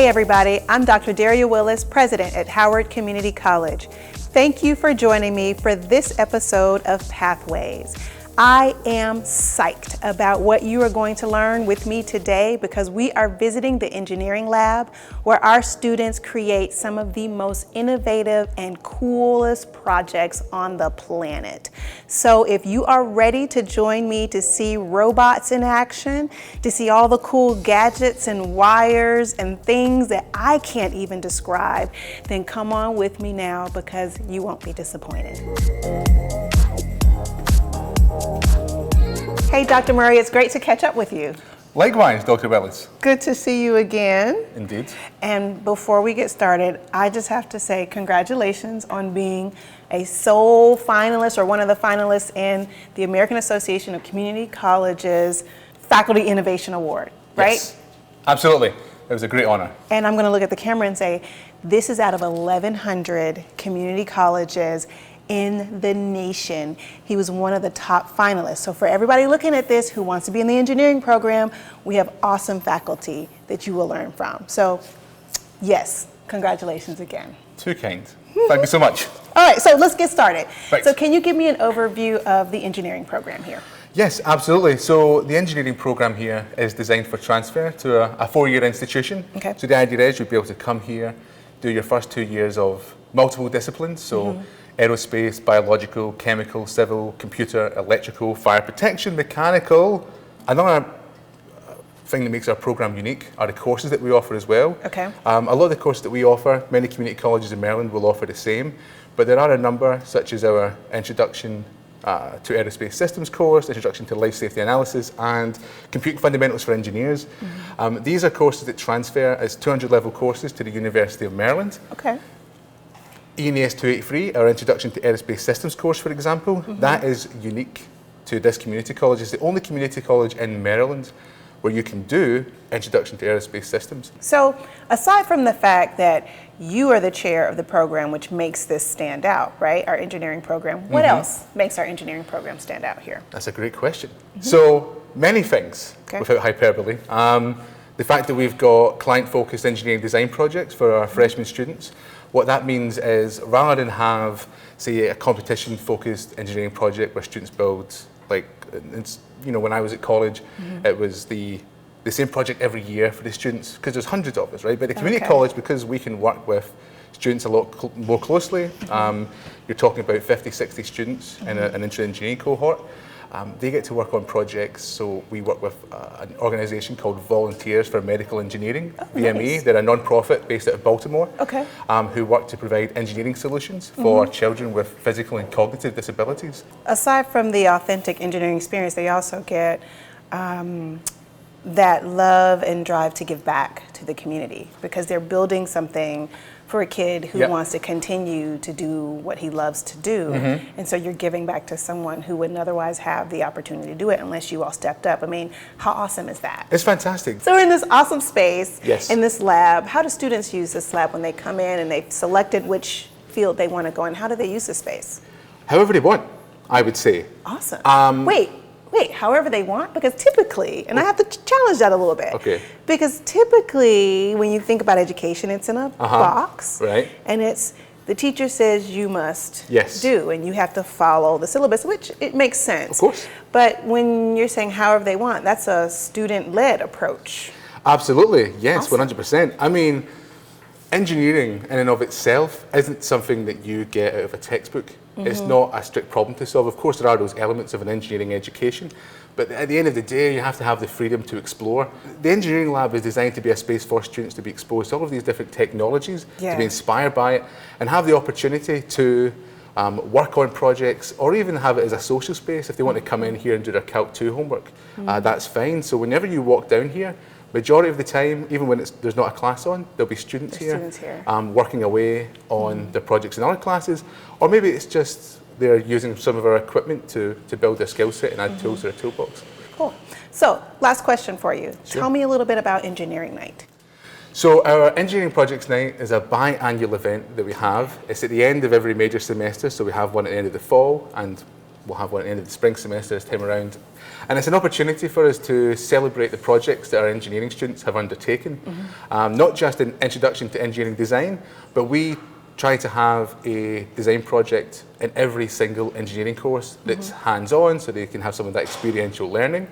Hey everybody, I'm Dr. Daria Willis, President at Howard Community College. Thank you for joining me for this episode of Pathways. I am psyched about what you are going to learn with me today because we are visiting the engineering lab where our students create some of the most innovative and coolest projects on the planet. So if you are ready to join me to see robots in action, to see all the cool gadgets and wires and things that I can't even describe, then come on with me now because you won't be disappointed. Hey, Dr. Murray, it's great to catch up with you. Likewise, Dr. Willis. Good to see you again. Indeed. And before we get started, I just have to say congratulations on being a sole finalist or one of the finalists in the American Association of Community Colleges Faculty Innovation Award, right? Yes, absolutely. It was a great honor. And I'm going to look at the camera and say, this is out of 1,100 community colleges in the nation. He was one of the top finalists. So for everybody looking at this who wants to be in the engineering program, we have awesome faculty that you will learn from. So yes, congratulations again. Too kind. Thank you so much. All right, so let's get started. Right. So can you give me an overview of the engineering program here? Yes, absolutely. So the engineering program here is designed for transfer to a four-year institution. Okay. So the idea is you'll be able to come here, do your first 2 years of multiple disciplines. So aerospace, biological, chemical, civil, computer, electrical, fire protection, mechanical. Another thing that makes our program unique are the courses that we offer as well. Okay. A lot of the courses that we offer, many community colleges in Maryland will offer the same, but there are a number, such as our Introduction to Aerospace Systems course, Introduction to Life Safety Analysis, and Computing Fundamentals for Engineers. These are courses that transfer as 200 level courses to the University of Maryland. Okay. ENAS 283, our Introduction to Aerospace Systems course, for example, that is unique to this community college. It's the only community college in Maryland where you can do Introduction to Aerospace Systems. So aside from the fact that you are the chair of the program, which makes this stand out, right? Our engineering program. What else makes our engineering program stand out here? That's a great question. So many things, Okay. without hyperbole. The fact that we've got client-focused engineering design projects for our freshman students. What that means is rather than have, say, a competition-focused engineering project where students build, like, when I was at college, it was the same project every year for the students, because there's hundreds of us, right? But the community college, because we can work with students a lot more closely, you're talking about 50, 60 students in an intro engineering cohort. They get to work on projects, so we work with an organisation called Volunteers for Medical Engineering, VME. Nice. They're a non-profit based out of Baltimore, Okay. who work to provide engineering solutions for children with physical and cognitive disabilities. Aside from the authentic engineering experience, they also get that love and drive to give back to the community because they're building something for a kid who wants to continue to do what he loves to do. And so you're giving back to someone who wouldn't otherwise have the opportunity to do it unless you all stepped up. I mean, how awesome is that? It's fantastic. So we're in this awesome space, Yes. in this lab. How do students use this lab when they come in and they've selected which field they want to go in? How do they use this space? However they want, I would say. Awesome. Wait, however they want? Because typically, and I have to challenge that a little bit. Okay. Because typically, when you think about education, it's in a box. Right. And it's, the teacher says you must Yes. do, and you have to follow the syllabus, which it makes sense. Of course. But when you're saying however they want, that's a student-led approach. Absolutely, yes, Awesome. 100%. I mean, engineering in and of itself isn't something that you get out of a textbook. It's not a strict problem to solve. Of course, there are those elements of an engineering education, but at the end of the day, you have to have the freedom to explore. The engineering lab is designed to be a space for students to be exposed to all of these different technologies, to be inspired by it, and have the opportunity to work on projects, or even have it as a social space. If they want to come in here and do their Calc 2 homework, that's fine. So whenever you walk down here, majority of the time, even when there's not a class on, there'll be students here, working away on their projects in other classes, or maybe it's just they're using some of our equipment to build their skill set and add tools to their toolbox. Cool. So, last question for you. Sure. Tell me a little bit about Engineering Night. So our Engineering Projects Night is a biannual event that we have. It's at the end of every major semester, so we have one at the end of the fall and we'll have one at the end of the spring semester this time around. And it's an opportunity for us to celebrate the projects that our engineering students have undertaken. Not just an introduction to engineering design, but we try to have a design project in every single engineering course that's hands-on, so they can have some of that experiential learning.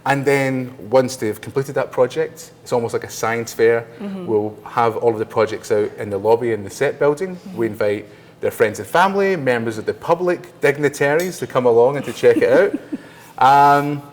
And then once they've completed that project, it's almost like a science fair. We'll have all of the projects out in the lobby in the set building. We invite their friends and family, members of the public, dignitaries to come along and to check it out.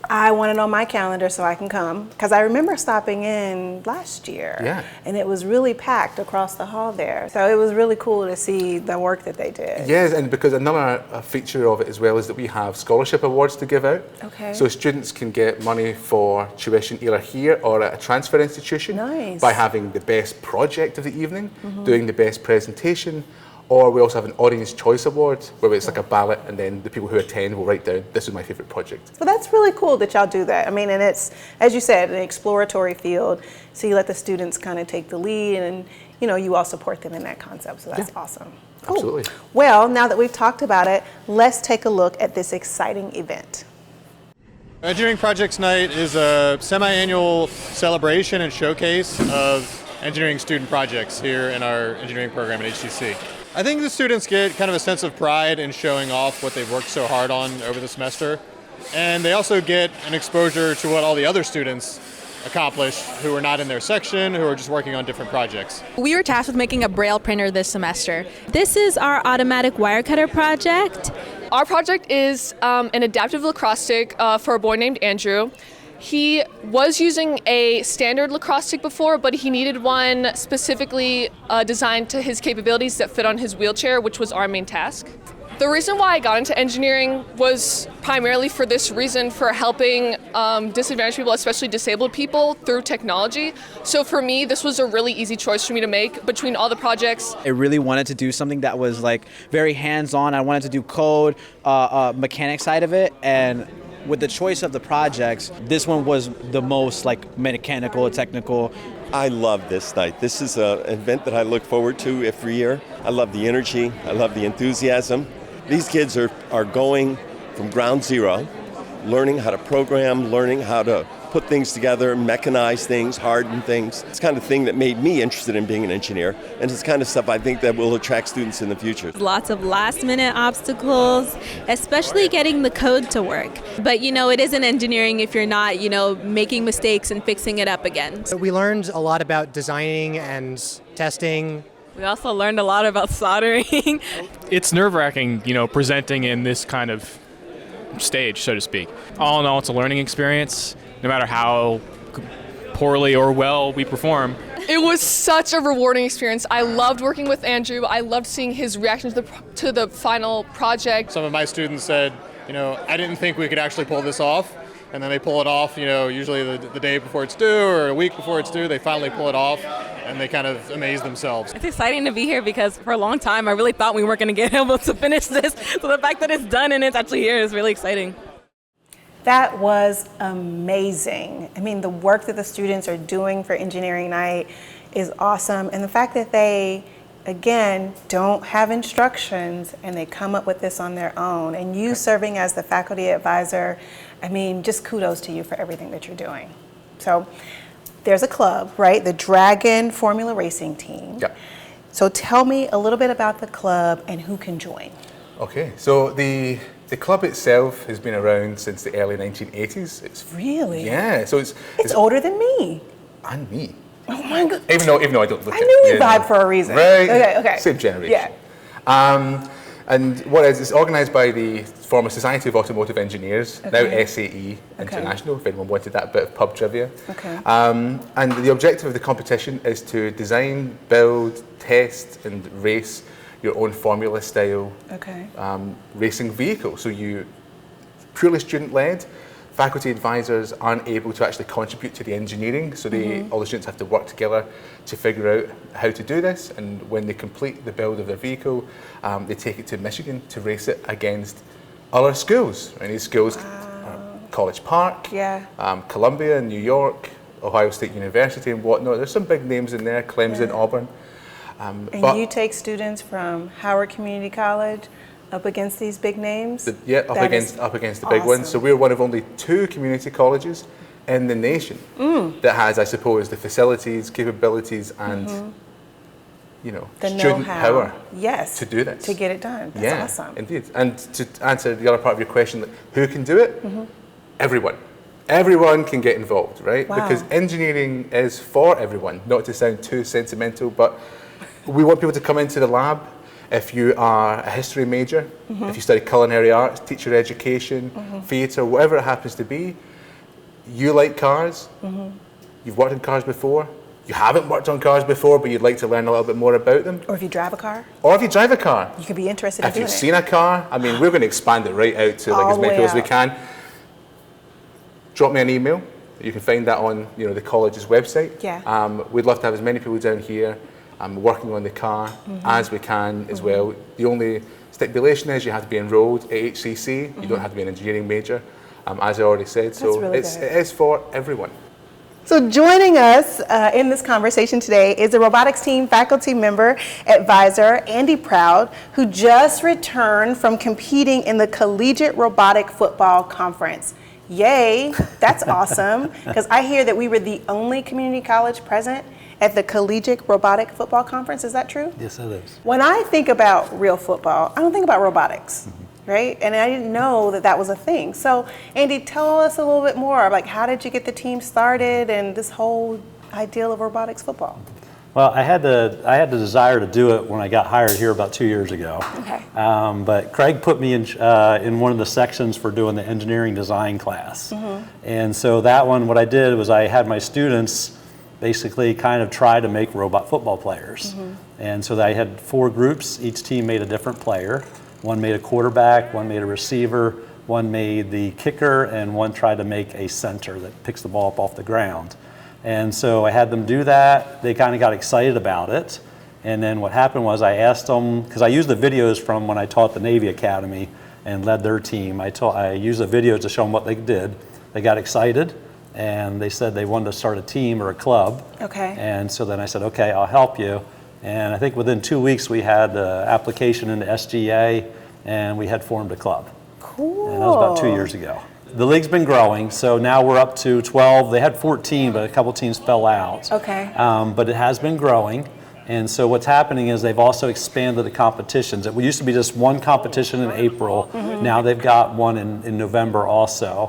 I want it on my calendar so I can come, because I remember stopping in last year, and it was really packed across the hall there. So it was really cool to see the work that they did. Yes, and because another feature of it as well is that we have scholarship awards to give out. Okay. So students can get money for tuition either here or at a transfer institution by having the best project of the evening, doing the best presentation. Or we also have an Audience Choice Award where it's like a ballot, and then the people who attend will write down, this is my favorite project. So that's really cool that y'all do that. I mean, and it's, as you said, an exploratory field. So you let the students kind of take the lead, and you know, you all support them in that concept. So that's awesome. Cool. Absolutely. Well, now that we've talked about it, let's take a look at this exciting event. Engineering Projects Night is a semi-annual celebration and showcase of engineering student projects here in our engineering program at HTC. I think the students get kind of a sense of pride in showing off what they've worked so hard on over the semester. And they also get an exposure to what all the other students accomplish who are not in their section, who are just working on different projects. We were tasked with making a Braille printer this semester. This is our automatic wire cutter project. Our project is an adaptive lacrosse stick for a boy named Andrew. He was using a standard lacrosse stick before, but he needed one specifically designed to his capabilities that fit on his wheelchair, which was our main task. The reason why I got into engineering was primarily for this reason, for helping disadvantaged people, especially disabled people, through technology. So for me, this was a really easy choice for me to make between all the projects. I really wanted to do something that was like very hands-on. I wanted to do code, mechanic side of it, and with the choice of the projects, this one was the most like mechanical, technical. I love this night. This is an event that I look forward to every year. I love the energy. I love the enthusiasm. These kids are going from ground zero, learning how to program, learning how to put things together, mechanize things, harden things. It's the kind of thing that made me interested in being an engineer, and it's the kind of stuff I think that will attract students in the future. Lots of last-minute obstacles, especially getting the code to work. But you know, it isn't engineering if you're not, you know, making mistakes and fixing it up again. We learned a lot about designing and testing. We also learned a lot about soldering. It's nerve-wracking, you know, presenting in this kind of stage, so to speak. All in all, it's a learning experience. No matter how poorly or well we perform. It was such a rewarding experience. I loved working with Andrew. I loved seeing his reaction to the final project. Some of my students said, you know, I didn't think we could actually pull this off. And then they pull it off, you know, usually the day before it's due or a week before it's due, they finally pull it off and they kind of amaze themselves. It's exciting to be here because for a long time I really thought we weren't going to get able to finish this. So the fact that it's done and it's actually here is really exciting. That was amazing. I mean, the work that the students are doing for Engineering Night is awesome. And the fact that they, again, don't have instructions and they come up with this on their own. And you serving as the faculty advisor, I mean, just kudos to you for everything that you're doing. So there's a club, right? The Dragon Formula Racing Team. Yep. So tell me a little bit about the club and who can join. Okay, so the club itself has been around since the early 1980s. It's really? Yeah, so it's older than me. And me. Oh my God. Even though I don't look I knew we vibe for a reason. Right. Okay. Same generation. Yeah. And what it is, it's organised by the former Society of Automotive Engineers, now SAE International, if anyone wanted that bit of pub trivia. Okay. And the objective of the competition is to design, build, test and race your own formula style racing vehicle. So you purely student-led. Faculty advisors aren't able to actually contribute to the engineering, so all the students have to work together to figure out how to do this. And when they complete the build of their vehicle, they take it to Michigan to race it against other schools. And these schools are College Park, Columbia, New York, Ohio State University and whatnot. There's some big names in there, Clemson, Auburn. And you take students from Howard Community College Up against these big names? Up That against the big ones. So awesome. we're one of only 2 community colleges in the nation that has, I suppose, the facilities, capabilities, and The student know-how. power Yes. to do this. To get it done. That's awesome. Indeed. And to answer the other part of your question, like, who can do it? Everyone. Everyone can get involved, right? Wow. Because engineering is for everyone, not to sound too sentimental, but we want people to come into the lab. If you are a history major, if you study culinary arts, teacher education, theatre, whatever it happens to be, you like cars, you've worked in cars before, you haven't worked on cars before, but you'd like to learn a little bit more about them. Or if you drive a car, Or if you drive a car. you could be interested in If doing you've it. seen a car, I mean, we're going to expand it right out to like All as the many way people as we out. can. Drop me an email. You can find that on the college's website. Yeah. We'd love to have as many people down here working on the car as we can as well. The only stipulation is you have to be enrolled at HCC. You don't have to be an engineering major, as I already said. So really it good. is for everyone. So joining us in this conversation today is a robotics team faculty member advisor, Andy Proud, who just returned from competing in the Collegiate Robotic Football Conference. Yay, that's awesome, because I hear that we were the only community college present at the Collegiate Robotic Football Conference. Is that true? Yes, it is. When I think about real football, I don't think about robotics, right? And I didn't know that that was a thing. So, Andy, tell us a little bit more. Like, how did you get the team started and this whole ideal of robotics football? Well, I had the desire to do it when I got hired here about 2 years ago. Okay. But Craig put me in one of the sections for doing the engineering design class. And so that one, what I did was I had my students basically kind of try to make robot football players. And so I had 4 groups. Each team made a different player. One made a quarterback, one made a receiver, one made the kicker, and one tried to make a center that picks the ball up off the ground. And so I had them do that. They kind of got excited about it. And then what happened was I asked them, because I used the videos from when I taught the Navy Academy and led their team. I used the videos to show them what they did. They got excited, and they said they wanted to start a team or a club. Okay. And so then I said, okay, I'll help you. And I think within 2 weeks we had the application into SGA, and we had formed a club. Cool. And that was about 2 years ago. The league's been growing, so now we're up to 12. They had 14, but a couple teams fell out. Okay. But it has been growing. And so what's happening is they've also expanded the competitions. It used to be just one competition in April. Now they've got one in November also.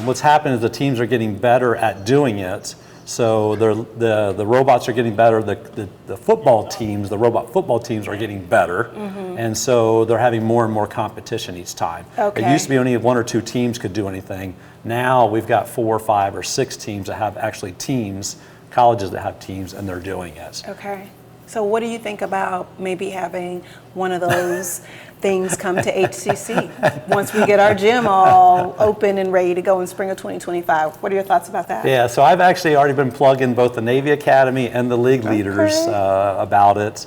What's happened is the teams are getting better at doing it. So the robots are getting better. The football teams, the robot football teams are getting better. And so they're having more and more competition each time. Okay. It used to be only 1 or 2 teams could do anything. Now we've got 4 or 5 or 6 teams that have actually teams, colleges that have teams, and they're doing it. Okay. So what do you think about maybe having one of those things come to HCC once we get our gym all open and ready to go in spring of 2025? What are your thoughts about that? Yeah, so I've actually already been plugging both the Navy Academy and the league leaders about it.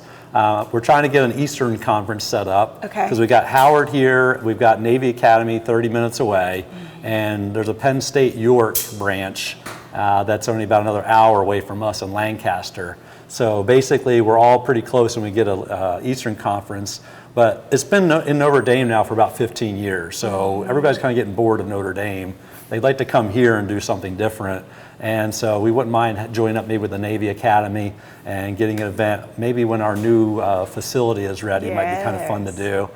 We're trying to get an Eastern Conference set up because we got Howard here, we've got Navy Academy 30 minutes away, and there's a Penn State York branch that's only about another hour away from us in Lancaster. So basically, we're all pretty close when we get a Eastern Conference. But it's been in Notre Dame now for about 15 years. So everybody's kind of getting bored of Notre Dame. They'd like to come here and do something different. And so we wouldn't mind joining up maybe with the Navy Academy and getting an event. Maybe when our new facility is ready, it might be kind of fun to do.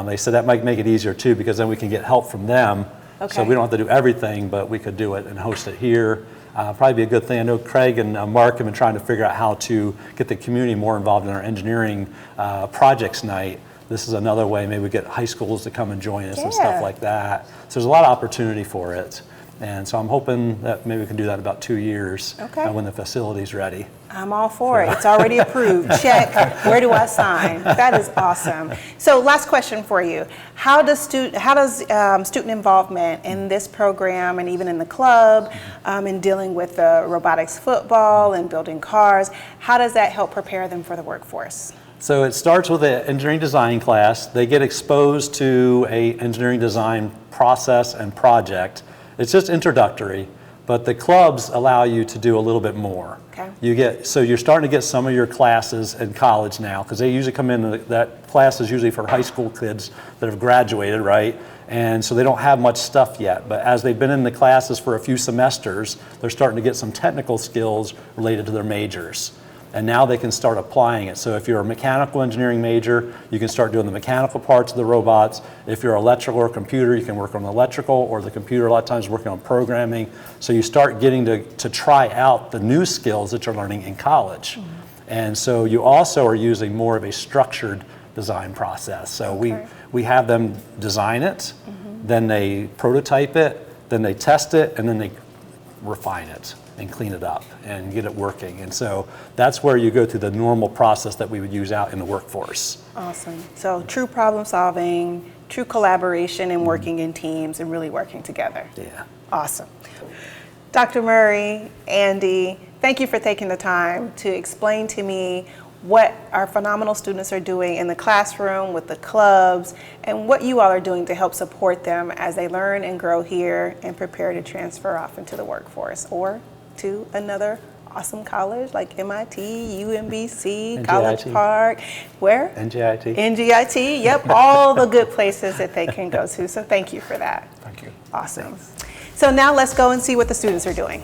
They said that might make it easier too, because then we can get help from them. So we don't have to do everything, but we could do it and host it here. Probably be a good thing. I know Craig and Mark have been trying to figure out how to get the community more involved in our engineering projects night. This is another way maybe we get high schools to come and join us and stuff like that. So there's a lot of opportunity for it. And so I'm hoping that maybe we can do that in about 2 years when the facility's ready. I'm all for it. It's already approved. Check. Where do I sign? That is awesome. So last question for you. How does student involvement in this program and even in the club in dealing with the robotics football and building cars, how does that help prepare them for the workforce? So it starts with an engineering design class. They get exposed to an engineering design process and project. It's just introductory, but the clubs allow you to do a little bit more. So you're starting to get some of your classes in college now, because they usually come in, that class is usually for high school kids that have graduated, right? And so they don't have much stuff yet, but as they've been in the classes for a few semesters, they're starting to get some technical skills related to their majors. And now they can start applying it. So if you're a mechanical engineering major, you can start doing the mechanical parts of the robots. If you're electrical or computer, you can work on the electrical, or the computer a lot of times working on programming. So you start getting to try out the new skills that you're learning in college. And so you also are using more of a structured design process. So we have them design it, then they prototype it, then they test it, and then they refine it and clean it up and get it working. And so that's where you go through the normal process that we would use out in the workforce. Awesome. So true problem solving, true collaboration, and working in teams and really working together. Yeah. Awesome. Dr. Murray, Andy, thank you for taking the time to explain to me what our phenomenal students are doing in the classroom with the clubs, and what you all are doing to help support them as they learn and grow here and prepare to transfer off into the workforce or to another awesome college like MIT, UMBC, NJIT. College Park. Where? NJIT. NJIT, yep, all the good places that they can go to. So thank you for that. Thank you. Awesome. So now let's go and see what the students are doing.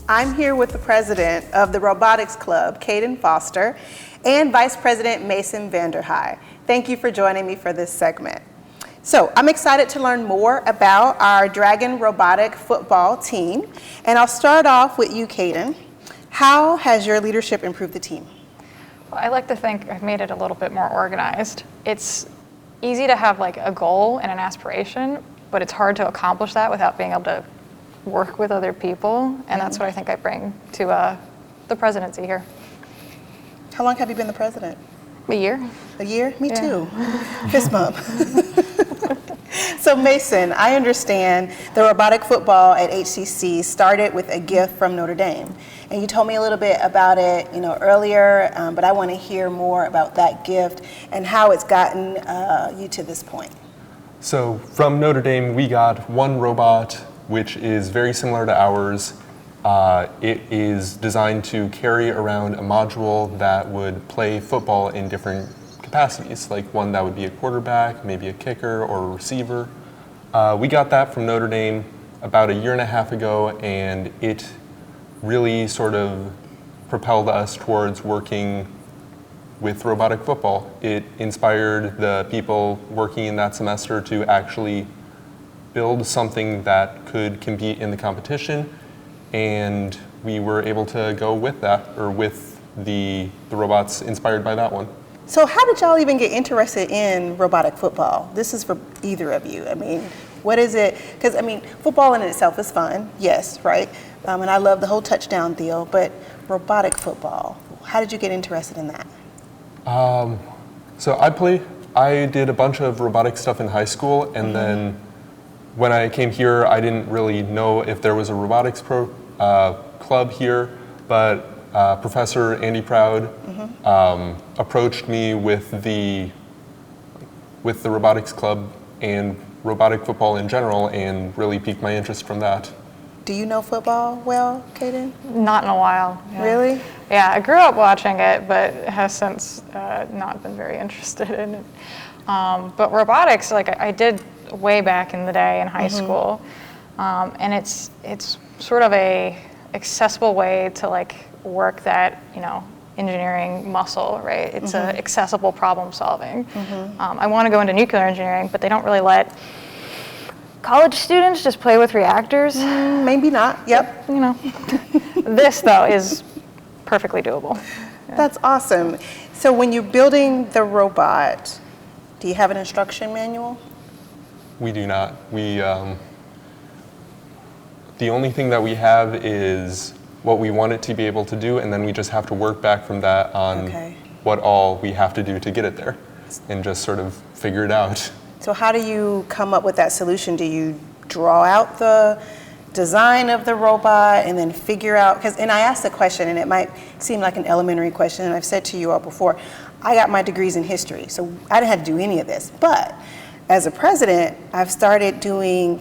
I'm here with the president of the Robotics Club, Caden Foster, and Vice President Mason Vanderhei. Thank you for joining me for this segment. So I'm excited to learn more about our Dragon Robotic Football team. And I'll start off with you, Caden. How has your leadership improved the team? Well, I like to think I've made it a little bit more organized. It's easy to have like a goal and an aspiration, but it's hard to accomplish that without being able to work with other people. And that's what I think I bring to the presidency here. How long have you been the president? A year. A year? Me too. Fist bump. So Mason, I understand the robotic football at HCC started with a gift from Notre Dame. And you told me a little bit about it, earlier, but I want to hear more about that gift and how it's gotten you to this point. So from Notre Dame, we got one robot, which is very similar to ours. It is designed to carry around a module that would play football in different capacities, like one that would be a quarterback, maybe a kicker or a receiver. We got that from Notre Dame about a year and a half ago, and it really sort of propelled us towards working with robotic football. It inspired the people working in that semester to actually build something that could compete in the competition, and we were able to go with that, or with the robots inspired by that one. So how did y'all even get interested in robotic football? This is for either of you. I mean, what is it? Because, football in itself is fun, yes, right? And I love the whole touchdown deal, but robotic football, how did you get interested in that? So I did a bunch of robotic stuff in high school, and then when I came here, I didn't really know if there was a robotics club here, but Professor Andy Proud approached me with the robotics club and robotic football in general, and really piqued my interest from that. Do you know football well, Caden? Not in a while. Yeah. Really? Yeah, I grew up watching it, but have since not been very interested in it. But robotics, like I did way back in the day in high school, and it's sort of a accessible way to work that engineering muscle, right? It's a accessible problem solving. I want to go into nuclear engineering, but they don't really let college students just play with reactors. Maybe not. Yep. This though is perfectly doable. Yeah. That's awesome. So when you're building the robot, do you have an instruction manual? We do not. The only thing that we have is what we want it to be able to do, and then we just have to work back from that on what all we have to do to get it there, and just sort of figure it out. So how do you come up with that solution? Do you draw out the design of the robot and then figure out, and I asked the question, and it might seem like an elementary question, and I've said to you all before, I got my degrees in history, so I didn't have to do any of this, but as a president, I've started doing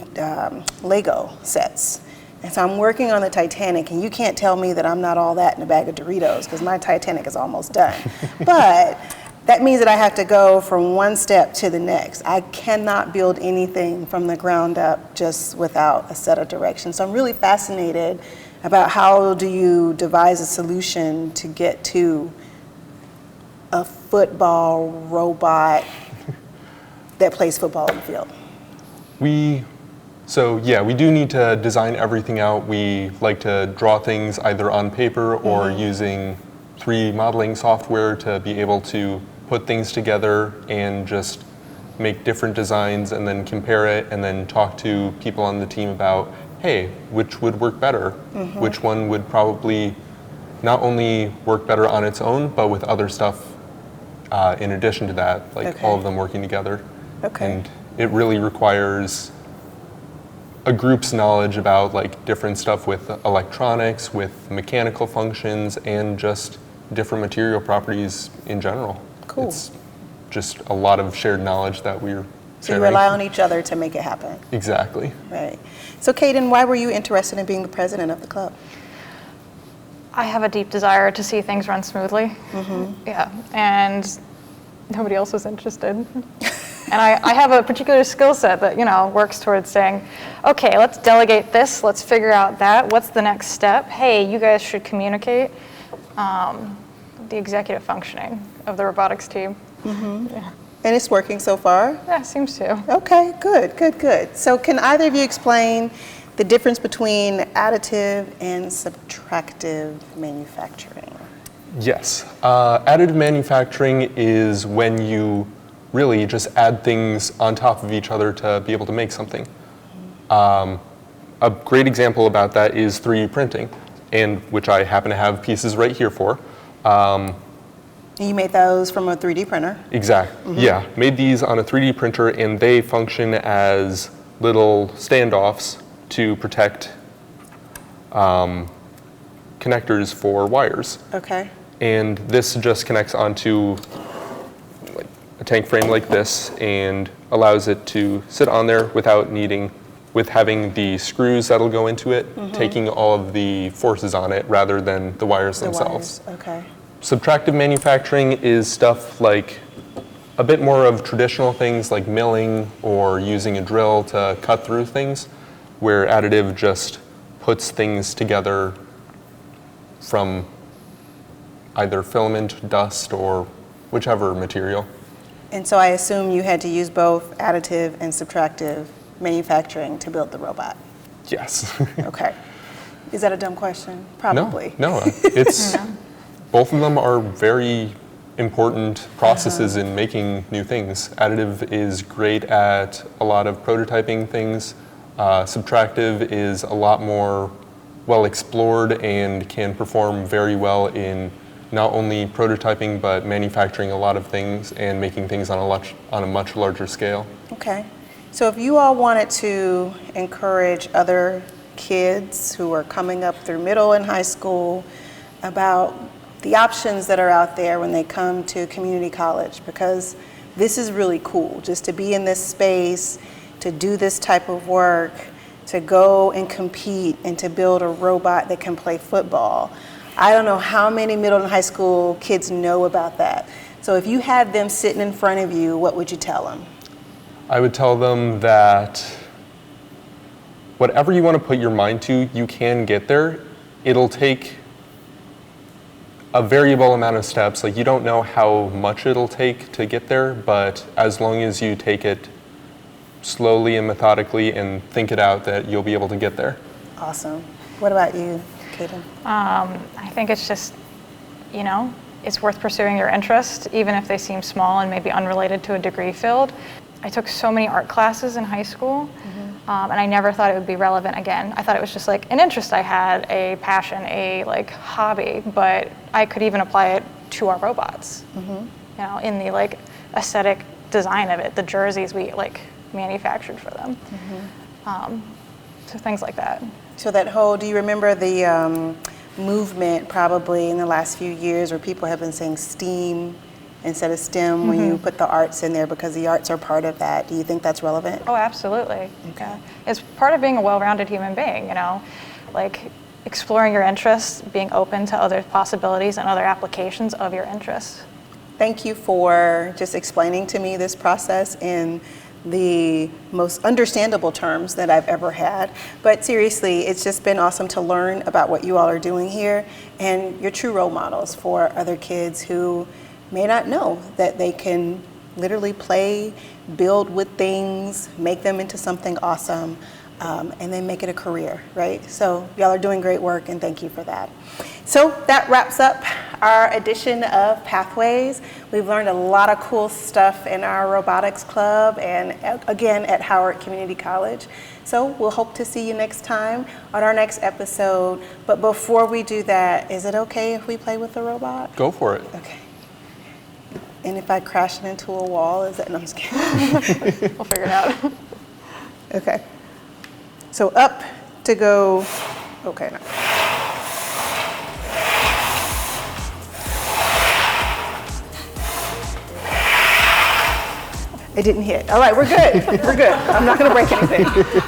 Lego sets. And so I'm working on the Titanic, and you can't tell me that I'm not all that in a bag of Doritos, because my Titanic is almost done. But that means that I have to go from one step to the next. I cannot build anything from the ground up just without a set of directions. So I'm really fascinated about how do you devise a solution to get to a football robot that plays football on the field. We do need to design everything out. We like to draw things either on paper or using 3D modeling software to be able to put things together and just make different designs and then compare it and then talk to people on the team about, hey, which would work better? Which one would probably not only work better on its own, but with other stuff in addition to that, like all of them working together. And it really requires a group's knowledge about like different stuff with electronics, with mechanical functions, and just different material properties in general. Cool. It's just a lot of shared knowledge that we're So you rely on each other to make it happen. Exactly. Right. So Kaden, why were you interested in being the president of the club? I have a deep desire to see things run smoothly. Yeah, and nobody else was interested. And I have a particular skill set that, works towards saying, okay, let's delegate this, let's figure out that, what's the next step? Hey, you guys should communicate. The executive functioning of the robotics team. Yeah. And it's working so far? Yeah, it seems to. Okay, good. So can either of you explain the difference between additive and subtractive manufacturing? Yes. Additive manufacturing is when you really just add things on top of each other to be able to make something. A great example about that is 3D printing, and which I happen to have pieces right here for. You made those from a 3D printer? Exactly. Yeah. Made these on a 3D printer, and they function as little standoffs to protect connectors for wires. Okay. And this just connects onto like a tank frame like this and allows it to sit on there without having the screws that'll go into it, taking all of the forces on it rather than the wires themselves. Okay. Subtractive manufacturing is stuff like a bit more of traditional things like milling or using a drill to cut through things, where additive just puts things together from either filament, dust, or whichever material. And so I assume you had to use both additive and subtractive manufacturing to build the robot? Yes. Okay. Is that a dumb question? Probably. No, it's both of them are very important processes in making new things. Additive is great at a lot of prototyping things. Subtractive is a lot more well explored and can perform very well in not only prototyping but manufacturing a lot of things and making things on a much larger scale. Okay. So if you all wanted to encourage other kids who are coming up through middle and high school about the options that are out there when they come to community college, because this is really cool, just to be in this space, to do this type of work, to go and compete and to build a robot that can play football. I don't know how many middle and high school kids know about that. So if you had them sitting in front of you, what would you tell them? I would tell them that whatever you want to put your mind to, you can get there. It'll take a variable amount of steps. Like, you don't know how much it'll take to get there, but as long as you take it slowly and methodically and think it out, that you'll be able to get there. Awesome. What about you, Kaden? I think it's just, it's worth pursuing your interest, even if they seem small and maybe unrelated to a degree field. I took so many art classes in high school, and I never thought it would be relevant again. I thought it was just like an interest I had, a passion, a hobby, but I could even apply it to our robots. In the aesthetic design of it, the jerseys we manufactured for them. So things like that. So do you remember the movement probably in the last few years where people have been saying STEAM instead of STEM when you put the arts in there, because the arts are part of that? Do you think that's relevant? Oh, absolutely. Okay. It's part of being a well-rounded human being, like exploring your interests, being open to other possibilities and other applications of your interests. Thank you for just explaining to me this process in the most understandable terms that I've ever had. But seriously, it's just been awesome to learn about what you all are doing here, and you're true role models for other kids who may not know that they can literally play, build with things, make them into something awesome, and then make it a career, right? So y'all are doing great work, and thank you for that. So that wraps up our edition of Pathways. We've learned a lot of cool stuff in our robotics club and again at Howard Community College. So we'll hope to see you next time on our next episode. But before we do that, is it okay if we play with the robot? Go for it. Okay. And if I crash it into a wall, is that, no, I'm just kidding. We'll figure it out. Okay. So up to go, okay. No. It didn't hit. All right, we're good. We're good. I'm not going to break anything.